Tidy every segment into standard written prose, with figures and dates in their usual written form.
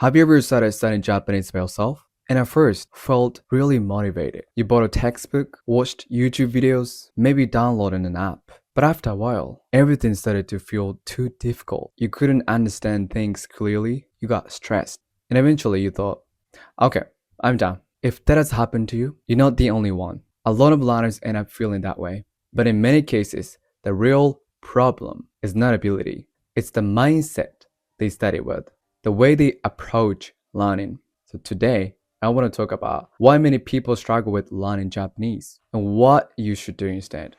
Have you ever started studying Japanese by yourself? And at first, felt really motivated. You bought a textbook, watched YouTube videos, maybe downloaded an app. But after a while, everything started to feel too difficult. You couldn't understand things clearly, you got stressed. And eventually you thought, okay, I'm done. If that has happened to you, you're not the only one. A lot of learners end up feeling that way. But in many cases, the real problem is not ability. It's the mindset they study with, the way they approach learning. So today, I want to talk about why many people struggle with learning Japanese and what you should do instead.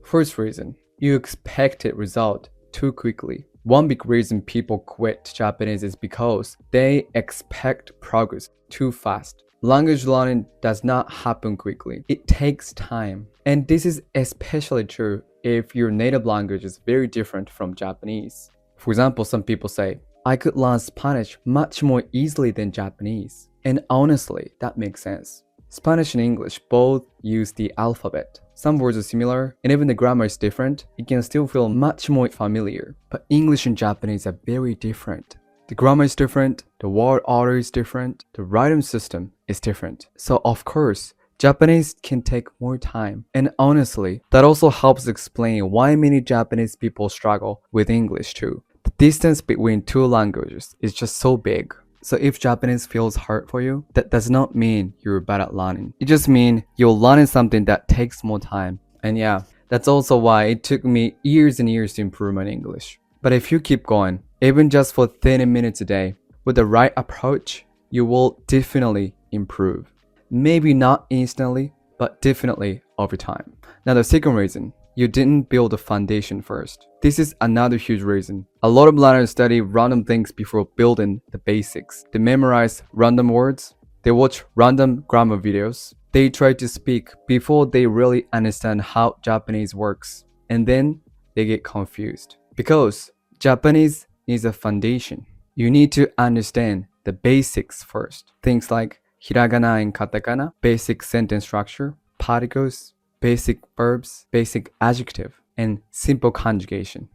First reason, you expected result too quickly. One big reason people quit Japanese is because they expect progress too fast. Language learning does not happen quickly. It takes time. And this is especially true if your native language is very different from Japanese. For example, some people say, I could learn Spanish much more easily than Japanese. And honestly, that makes sense. Spanish and English both use the alphabet. Some words are similar, and even the grammar is different. It can still feel much more familiar. But English and Japanese are very different. The grammar is different, the word order is different, the writing system is different. So of course, Japanese can take more time. And honestly, that also helps explain why many Japanese people struggle with English too. The distance between two languages is just so big. So if Japanese feels hard for you, that does not mean you're bad at learning. It just means you're learning something that takes more time. And yeah, that's also why it took me years and years to improve my English. But if you keep going, even just for 30 minutes a day, with the right approach, you will definitely improve. Maybe not instantly, but definitely over time. Now the second reason, you didn't build a foundation first. This is another huge reason. A lot of learners study random things before building the basics. They memorize random words, they watch random grammar videos, they try to speak before they really understand how Japanese works, and then they get confused. Because Japanese needs a foundation. You need to understand the basics first. Things like hiragana and katakana, basic sentence structure, particles, basic verbs, basic adjective, and simple conjugation.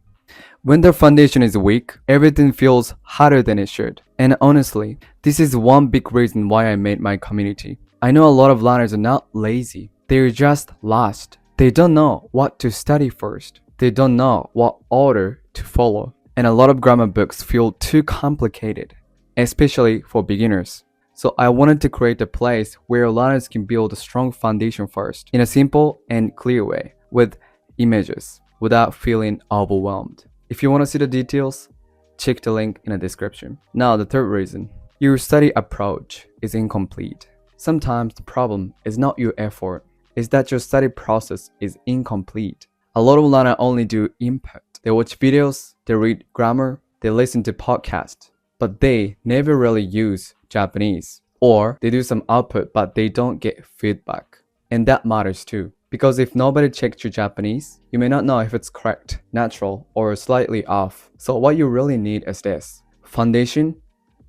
When the foundation is weak, everything feels harder than it should. And honestly, this is one big reason why I made my community. I know a lot of learners are not lazy. They're just lost. They don't know what to study first. They don't know what order to follow. And a lot of grammar books feel too complicated, especially for beginners. So I wanted to create a place where learners can build a strong foundation first, in a simple and clear way, with images, without feeling overwhelmed. If you want to see the details, check the link in the description. Now the third reason, your study approach is incomplete. Sometimes the problem is not your effort, it's that your study process is incomplete. A lot of learners only do input. They watch videos, they read grammar, they listen to podcasts, but they never really use Japanese. Or they do some output, but they don't get feedback. And that matters too. Because if nobody checked your Japanese, you may not know if it's correct, natural, or slightly off. So what you really need is this: foundation,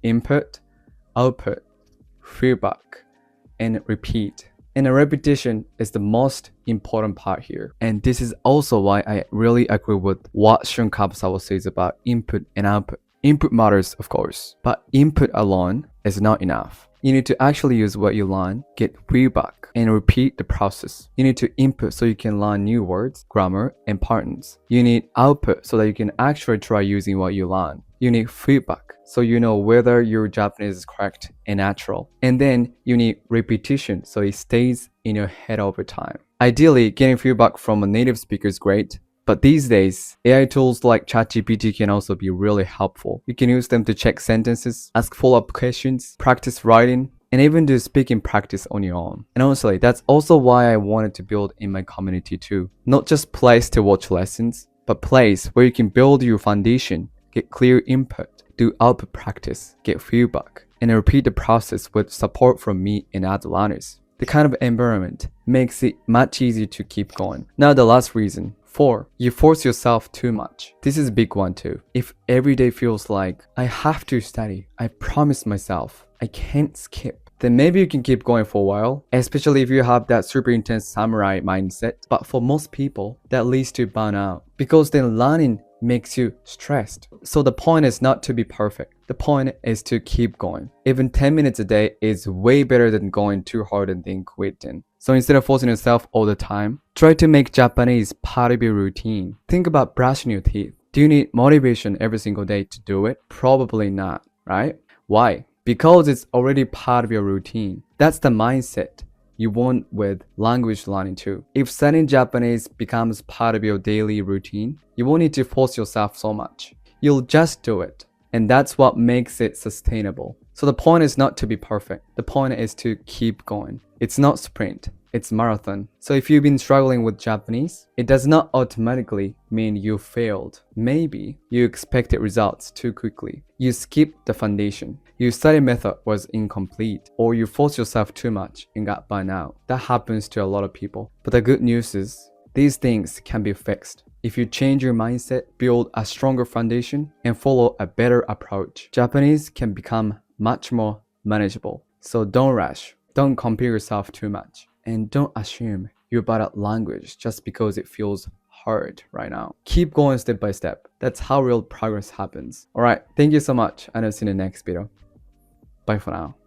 input, output, feedback, and repeat. And the repetition is the most important part here. And this is also why I really agree with what Shun Kabasawa says about input and output. Input matters, of course, but input alone is not enough. You need to actually use what you learn, get feedback, and repeat the process. You need to input so you can learn new words, grammar, and patterns. You need output so that you can actually try using what you learn. You need feedback so you know whether your Japanese is correct and natural. And then you need repetition so it stays in your head over time. Ideally, getting feedback from a native speaker is great. But these days, AI tools like ChatGPT can also be really helpful. You can use them to check sentences, ask follow-up questions, practice writing, and even do speaking practice on your own. And honestly, that's also why I wanted to build in my community too. Not just place to watch lessons, but place where you can build your foundation, get clear input, do output practice, get feedback, and repeat the process with support from me and other learners. The kind of environment makes it much easier to keep going. Now the last reason. 4. You force yourself too much. This is a big one too. If every day feels like, I have to study, I promise myself, I can't skip, then maybe you can keep going for a while, especially if you have that super intense samurai mindset. But for most people, that leads to burnout because then learning makes you stressed. So the point is not to be perfect. The point is to keep going. Even 10 minutes a day is way better than going too hard and then quitting. So instead of forcing yourself all the time, try to make Japanese part of your routine. Think about brushing your teeth. Do you need motivation every single day to do it? Probably not, right? Why? Because it's already part of your routine. That's the mindset you want with language learning too. If studying Japanese becomes part of your daily routine, you won't need to force yourself so much. You'll just do it. And that's what makes it sustainable. So the point is not to be perfect. The point is to keep going. It's not sprint, it's marathon. So if you've been struggling with Japanese, it does not automatically mean you failed. Maybe you expected results too quickly. You skipped the foundation. Your study method was incomplete, or you forced yourself too much and got burned out. That happens to a lot of people. But the good news is, these things can be fixed. If you change your mindset, build a stronger foundation, and follow a better approach, Japanese can become much more manageable. So don't rush. Don't compare yourself too much. And don't assume you're bad at language just because it feels hard right now. Keep going step by step. That's how real progress happens. Alright, thank you so much, and I'll see you in the next video. Bye for now.